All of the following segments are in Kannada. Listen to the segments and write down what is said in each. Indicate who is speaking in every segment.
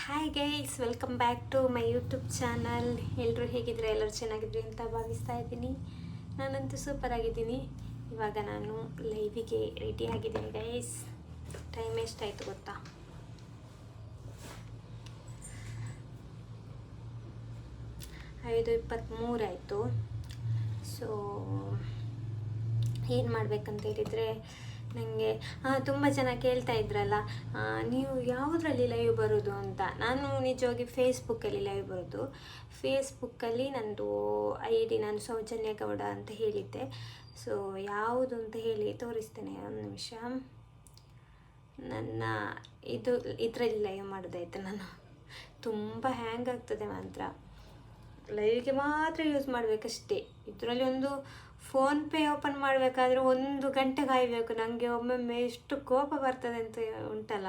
Speaker 1: Hi guys, welcome back to my YouTube channel. ಎಲ್ಲರೂ ಹೇಗಿದ್ರೆ ಎಲ್ಲರೂ ಚೆನ್ನಾಗಿದ್ರಿ ಅಂತ ಭಾವಿಸ್ತಾ ಇದ್ದೀನಿ. ನಾನಂತೂ ಸೂಪರ್ ಆಗಿದ್ದೀನಿ. ಇವಾಗ ನಾನು ಲೈವಿಗೆ ರೆಡಿ ಆಗಿದ್ದೀನಿ ಗೈಸ್. ಟೈಮ್ ಎಷ್ಟಾಯಿತು ಗೊತ್ತಾ? 5:23 ಆಯಿತು. ಸೊ ಏನು ಮಾಡಬೇಕಂತ ಹೇಳಿದರೆ, ನನಗೆ ತುಂಬ ಜನ ಕೇಳ್ತಾ ಇದ್ರಲ್ಲ, ನೀವು ಯಾವುದರಲ್ಲಿ ಲೈವ್ ಬರೋದು ಅಂತ. ನಾನು ನಿಜವಾಗಿ ಫೇಸ್ಬುಕ್ಕಲ್ಲಿ ಲೈವ್ ಬರೋದು. ಫೇಸ್ಬುಕ್ಕಲ್ಲಿ ನಂದು ID ನಾನು ಸೌಜನ್ಯ ಗೌಡ ಅಂತ ಹೇಳಿದ್ದೆ. ಸೊ ಯಾವುದು ಅಂತ ಹೇಳಿ ತೋರಿಸ್ತೇನೆ, ಒಂದು ನಿಮಿಷ. ನನ್ನ ಇದರಲ್ಲಿ ಲೈವ್ ಮಾಡೋದಾಯ್ತು. ನಾನು ತುಂಬ ಹ್ಯಾಂಗ್ ಆಗ್ತದೆ ಮಾತ್ರ. ಲೈವ್ಗೆ ಮಾತ್ರ ಯೂಸ್ ಮಾಡಬೇಕಷ್ಟೇ. ಇದರಲ್ಲಿ ಒಂದು ಫೋನ್ಪೇ ಓಪನ್ ಮಾಡಬೇಕಾದ್ರೆ 1 ಗಂಟೆ ಕಾಯಬೇಕು. ನನಗೆ ಒಮ್ಮೊಮ್ಮೆ ಎಷ್ಟು ಕೋಪ ಬರ್ತದೆ ಅಂತ ಉಂಟಲ್ಲ.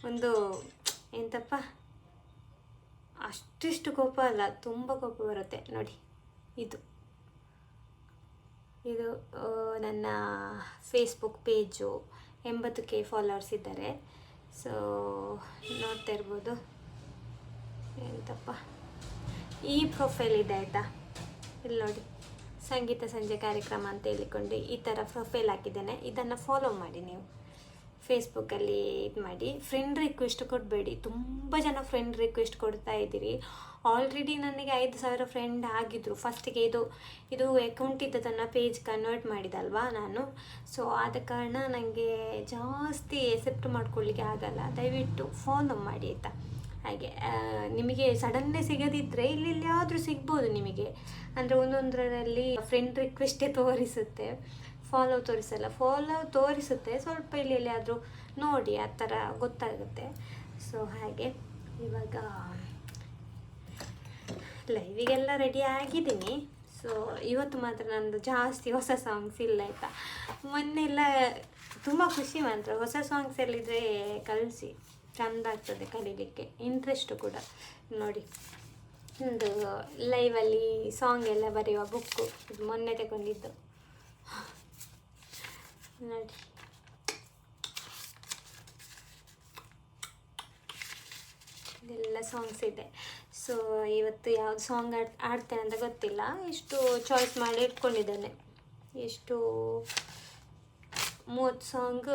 Speaker 1: ಒಂದು ಎಂತಪ್ಪ, ಅಷ್ಟಿಷ್ಟು ಕೋಪ ಅಲ್ಲ, ತುಂಬ ಕೋಪ ಬರುತ್ತೆ ನೋಡಿ. ಇದು ನನ್ನ ಫೇಸ್ಬುಕ್ ಪೇಜು. 80K ಫಾಲೋವರ್ಸ್ ಇದ್ದಾರೆ. ಸೊ ನೋಡ್ತಾ ಇರ್ಬೋದು. ಎಂತಪ್ಪ, ಈ ಪ್ರೊಫೈಲ್ ಇದೆ ಆಯಿತಾ, ಇಲ್ಲಿ ನೋಡಿ, ಸಂಗೀತ ಸಂಜೆ ಕಾರ್ಯಕ್ರಮ ಅಂತ ಹೇಳಿಕೊಂಡು ಈ ಥರ ಪ್ರೊಫೈಲ್ ಹಾಕಿದ್ದೇನೆ. ಇದನ್ನು ಫಾಲೋ ಮಾಡಿ ನೀವು ಫೇಸ್ಬುಕ್ಕಲ್ಲಿ. ಇದು ಮಾಡಿ, ಫ್ರೆಂಡ್ ರಿಕ್ವೆಸ್ಟ್ ಕೊಡಬೇಡಿ. ತುಂಬ ಜನ ಫ್ರೆಂಡ್ ರಿಕ್ವೆಸ್ಟ್ ಕೊಡ್ತಾ ಇದ್ದೀರಿ. ಆಲ್ರೆಡಿ ನನಗೆ 5,000 ಫ್ರೆಂಡ್ ಆಗಿದ್ದರು. ಫಸ್ಟಿಗೆ ಇದು ಅಕೌಂಟ್ ಇದ್ದದನ್ನು ಪೇಜ್ ಕನ್ವರ್ಟ್ ಮಾಡಿದಲ್ವಾ ನಾನು. ಸೊ ಆದ ಕಾರಣ ನನಗೆ ಜಾಸ್ತಿ ಎಕ್ಸೆಪ್ಟ್ ಮಾಡ್ಕೊಳ್ಳಿಕ್ಕೆ ಆಗಲ್ಲ. ದಯವಿಟ್ಟು ಫಾಲೋ ಮಾಡಿ ಆಯಿತಾ. ಹಾಗೆ ನಿಮಗೆ ಸಡನ್ನೇ ಸಿಗದಿದ್ದರೆ ಇಲ್ಲಿ ಯಾದರೂ ಸಿಗ್ಬೋದು ನಿಮಗೆ. ಅಂದರೆ ಒಂದೊಂದರಲ್ಲಿ ಫ್ರೆಂಡ್ ರಿಕ್ವೆಸ್ಟೇ ತೋರಿಸುತ್ತೆ, ಫಾಲೋ ತೋರಿಸಲ್ಲ. ಫಾಲೋ ತೋರಿಸುತ್ತೆ, ಸ್ವಲ್ಪ ಇಲ್ಲಿ ಆದರೂ ನೋಡಿ, ಆ ಥರ ಗೊತ್ತಾಗುತ್ತೆ. ಸೊ ಹಾಗೆ ಇವಾಗ ಲೈವಿಗೆಲ್ಲ ರೆಡಿ ಆಗಿದ್ದೀನಿ. ಸೊ ಇವತ್ತು ಮಾತ್ರ ನಂದು ಜಾಸ್ತಿ ಹೊಸ ಸಾಂಗ್ಸ್ ಇಲ್ಲ ಆಯಿತಾ. ಮೊನ್ನೆಲ್ಲ ತುಂಬ ಖುಷಿ ಮಾತ್ರ. ಹೊಸ ಸಾಂಗ್ಸ್ ಎಲ್ಲಿದ್ದರೆ ಕಳಿಸಿ, ಚೆಂದ ಆಗ್ತದೆ ಕಲೀಲಿಕ್ಕೆ, ಇಂಟ್ರೆಸ್ಟು ಕೂಡ. ನೋಡಿ, ಒಂದು ಲೈವಲ್ಲಿ ಸಾಂಗ್ ಎಲ್ಲ ಬರೆಯುವ ಬುಕ್ಕು, ಇದು ಮೊನ್ನೆ ತಗೊಂಡಿದ್ದು ನೋಡಿ. ಇದೆಲ್ಲ ಸಾಂಗ್ಸ್ ಇದೆ. ಸೊ ಇವತ್ತು ಯಾವುದು ಸಾಂಗ್ ಆಡ್ತೇನೆ ಅಂತ ಗೊತ್ತಿಲ್ಲ. ಎಷ್ಟು ಚಾಯ್ಸ್ ಮಾಡಿ ಇಟ್ಕೊಂಡಿದ್ದೇನೆ. ಎಷ್ಟು 30 ಸಾಂಗ್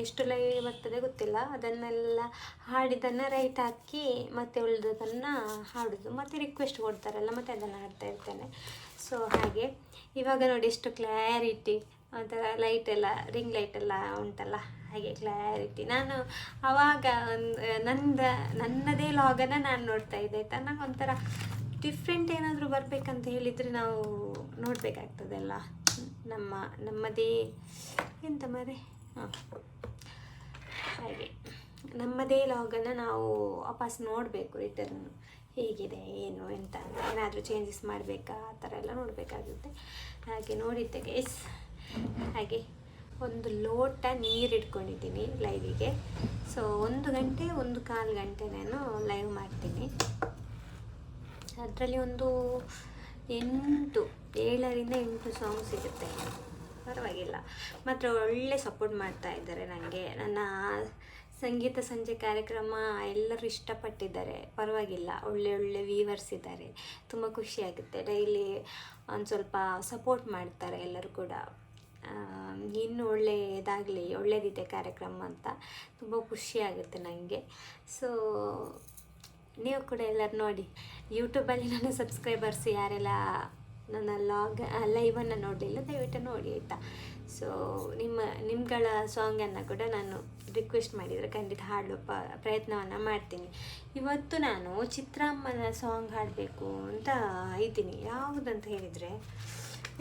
Speaker 1: ಎಷ್ಟು ಲೈವ್ ಬರ್ತದೆ ಗೊತ್ತಿಲ್ಲ. ಅದನ್ನೆಲ್ಲ ಹಾಡಿದ್ದನ್ನು ರೈಟ್ ಹಾಕಿ ಮತ್ತೆ ಉಳಿದದನ್ನು ಹಾಡೋದು, ಮತ್ತು ರಿಕ್ವೆಸ್ಟ್ ಕೊಡ್ತಾರಲ್ಲ, ಮತ್ತು ಅದನ್ನು ಹಾಡ್ತಾ ಇರ್ತೇನೆ. ಸೊ ಹಾಗೆ ಇವಾಗ ನೋಡಿ ಎಷ್ಟು ಕ್ಲಾರಿಟಿ, ಒಂಥರ ಲೈಟೆಲ್ಲ, ರಿಂಗ್ ಲೈಟೆಲ್ಲ ಉಂಟಲ್ಲ, ಹಾಗೆ ಕ್ಲಾರಿಟಿ. ನಾನು ಆವಾಗ ನನ್ನದೇ ಲಾಗನ್ನು ನಾನು ನೋಡ್ತಾ ಇದ್ದೆ ಆಯಿತಾ. ನಂಗೆ ಒಂಥರ ಡಿಫ್ರೆಂಟ್ ಏನಾದರೂ ಬರಬೇಕಂತ ಹೇಳಿದರೆ ನಾವು ನೋಡಬೇಕಾಗ್ತದಲ್ಲ, ನಮ್ಮದೇ ಎಂತ ಮರೆ, ಹಾಗೆ ನಮ್ಮದೇ ಲಾಗನ್ನು ನಾವು ವಾಪಸ್ ನೋಡಬೇಕು, ರಿಟರ್ನ್ ಹೇಗಿದೆ ಏನು ಎಂತ ಅಂತ. ಏನಾದರೂ ಚೇಂಜಸ್ ಮಾಡಬೇಕಾ, ಆ ಥರ ಎಲ್ಲ ನೋಡಬೇಕಾಗುತ್ತೆ. ಹಾಗೆ ನೋಡಿದ್ದೆ ಗೈಸ್. ಹಾಗೆ ಒಂದು ಲೋಟ ನೀರು ಇಟ್ಕೊಂಡಿದ್ದೀನಿ ಲೈವಿಗೆ. ಸೊ 1 ಗಂಟೆ 1.25 ಗಂಟೆ ನಾನು ಲೈವ್ ಮಾಡ್ತೀನಿ. ಅದರಲ್ಲಿ ಒಂದು 7ರಿಂದ 8 ಸಾಂಗ್ ಸಿಗುತ್ತೆ, ಪರವಾಗಿಲ್ಲ. ಮಾತ್ರ ಒಳ್ಳೆ ಸಪೋರ್ಟ್ ಮಾಡ್ತಾ ಇದ್ದಾರೆ ನನಗೆ. ನನ್ನ ಸಂಗೀತ ಸಂಜೆ ಕಾರ್ಯಕ್ರಮ ಎಲ್ಲರೂ ಇಷ್ಟಪಟ್ಟಿದ್ದಾರೆ, ಪರವಾಗಿಲ್ಲ. ಒಳ್ಳೆ ವ್ಯೂವರ್ಸ್ ಇದ್ದಾರೆ, ತುಂಬ ಖುಷಿಯಾಗುತ್ತೆ. ಡೈಲಿ ಒಂದು ಸ್ವಲ್ಪ ಸಪೋರ್ಟ್ ಮಾಡ್ತಾರೆ ಎಲ್ಲರೂ ಕೂಡ. ಇನ್ನೂ ಒಳ್ಳೆಯದಿದೆ ಕಾರ್ಯಕ್ರಮ ಅಂತ ತುಂಬ ಖುಷಿಯಾಗುತ್ತೆ ನನಗೆ. ಸೊ ನೀವು ಕೂಡ ಎಲ್ಲರೂ ನೋಡಿ. ಯೂಟ್ಯೂಬಲ್ಲಿ ನನ್ನ ಸಬ್ಸ್ಕ್ರೈಬರ್ಸ್ ಯಾರೆಲ್ಲ ನನ್ನ ಲೈವನ್ನು ನೋಡಲಿಲ್ಲ, ದಯವಿಟ್ಟು ನೋಡಿ ಆಯಿತಾ. ಸೊ ನಿಮ್ಮಗಳ ಸಾಂಗನ್ನು ಕೂಡ ನಾನು ರಿಕ್ವೆಸ್ಟ್ ಮಾಡಿದರೆ ಖಂಡಿತ ಹಾಡುವ ಪ್ರಯತ್ನವನ್ನು ಮಾಡ್ತೀನಿ. ಇವತ್ತು ನಾನು ಚಿತ್ರಮ್ಮನ ಸಾಂಗ್ ಹಾಡಬೇಕು ಅಂತ ಇದ್ದೀನಿ. ಯಾವುದಂತ ಹೇಳಿದರೆ,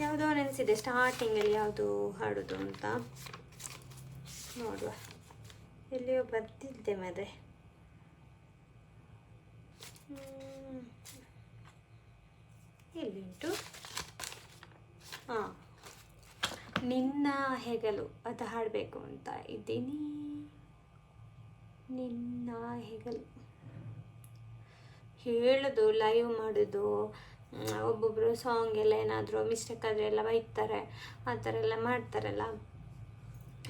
Speaker 1: ಯಾವುದೋ ನೆನೆಸಿದೆ ಸ್ಟಾರ್ಟಿಂಗಲ್ಲಿ ಯಾವುದು ಹಾಡೋದು ಅಂತ ನೋಡುವ. ಎಲ್ಲಿಯೋ ಬರ್ತಿದ್ದೆ ಮಾರೆ, ಎಲ್ಲಿಂಟು, ನಿನ್ನ ಹೆಗಲು ಅದು ಹಾಡಬೇಕು ಅಂತ ಇದ್ದೀನಿ. ನಿನ್ನ ಹೆಗಲು ಹೇಳೋದು, ಲೈವ್ ಮಾಡೋದು, ಒಬ್ಬೊಬ್ಬರು ಸಾಂಗ್ ಎಲ್ಲ ಏನಾದರೂ ಮಿಸ್ಟೇಕ್ ಆದರೆ ಎಲ್ಲ ಬೈತಾರೆ, ಆ ಥರ ಎಲ್ಲ ಮಾಡ್ತಾರಲ್ಲ.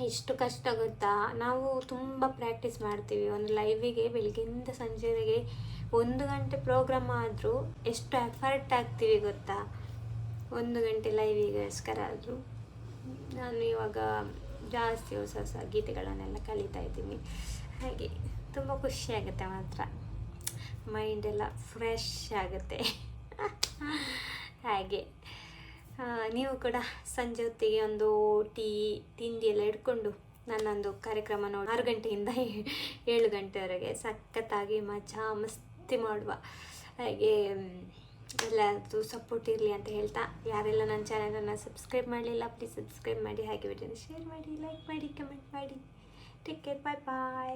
Speaker 1: ಎಷ್ಟು ಕಷ್ಟ ಗೊತ್ತಾ. ನಾವು ತುಂಬ ಪ್ರಾಕ್ಟೀಸ್ ಮಾಡ್ತೀವಿ ಒಂದು ಲೈವಿಗೆ. ಬೆಳಗ್ಗೆಯಿಂದ ಸಂಜೆವರೆಗೆ 1 ಗಂಟೆ ಪ್ರೋಗ್ರಾಮ್ ಆದರೂ ಎಷ್ಟು ಎಫರ್ಟ್ ಆಗ್ತೀವಿ ಗೊತ್ತಾ, 1 ಗಂಟೆ ಲೈವಿಗೋಸ್ಕರ ಆದರೂ. ನಾನು ಇವಾಗ ಜಾಸ್ತಿ ಹೊಸ ಹೊಸ ಗೀತೆಗಳನ್ನೆಲ್ಲ ಕಲಿತಾ ಇದ್ದೀನಿ. ಹಾಗೆ ತುಂಬ ಖುಷಿ ಆಗುತ್ತೆ ಮಾತ್ರ, ಮೈಂಡೆಲ್ಲ ಫ್ರೆಶ್ ಆಗುತ್ತೆ. ಹಾಗೆ ನೀವು ಕೂಡ ಸಂಜೆ ಹೊತ್ತಿಗೆ ಒಂದು ಟೀ ತಿಂಡಿ ಎಲ್ಲ ಇಟ್ಕೊಂಡು ನನ್ನೊಂದು ಕಾರ್ಯಕ್ರಮ ನೋಡಿ 6 ಗಂಟೆಯಿಂದ 7 ಗಂಟೆವರೆಗೆ ಸಖತ್ತಾಗಿ ಮಜಾ ಮಸ್ತಿ ಮಾಡುವ. ಹಾಗೆ ಎಲ್ಲರದ್ದು ಸಪೋರ್ಟ್ ಇರಲಿ ಅಂತ ಹೇಳ್ತಾ, ಯಾರೆಲ್ಲ ನನ್ನ ಚಾನಲನ್ನು ಸಬ್ಸ್ಕ್ರೈಬ್ ಮಾಡಲಿಲ್ಲ ಪ್ಲೀಸ್ ಸಬ್ಸ್ಕ್ರೈಬ್ ಮಾಡಿ, ಹಾಗೆ ವಿಡಿಯೋನ ಶೇರ್ ಮಾಡಿ, ಲೈಕ್ ಮಾಡಿ, ಕಮೆಂಟ್ ಮಾಡಿ. ಟೇಕ್ ಕೇರ್, ಬಾಯ್ ಬಾಯ್.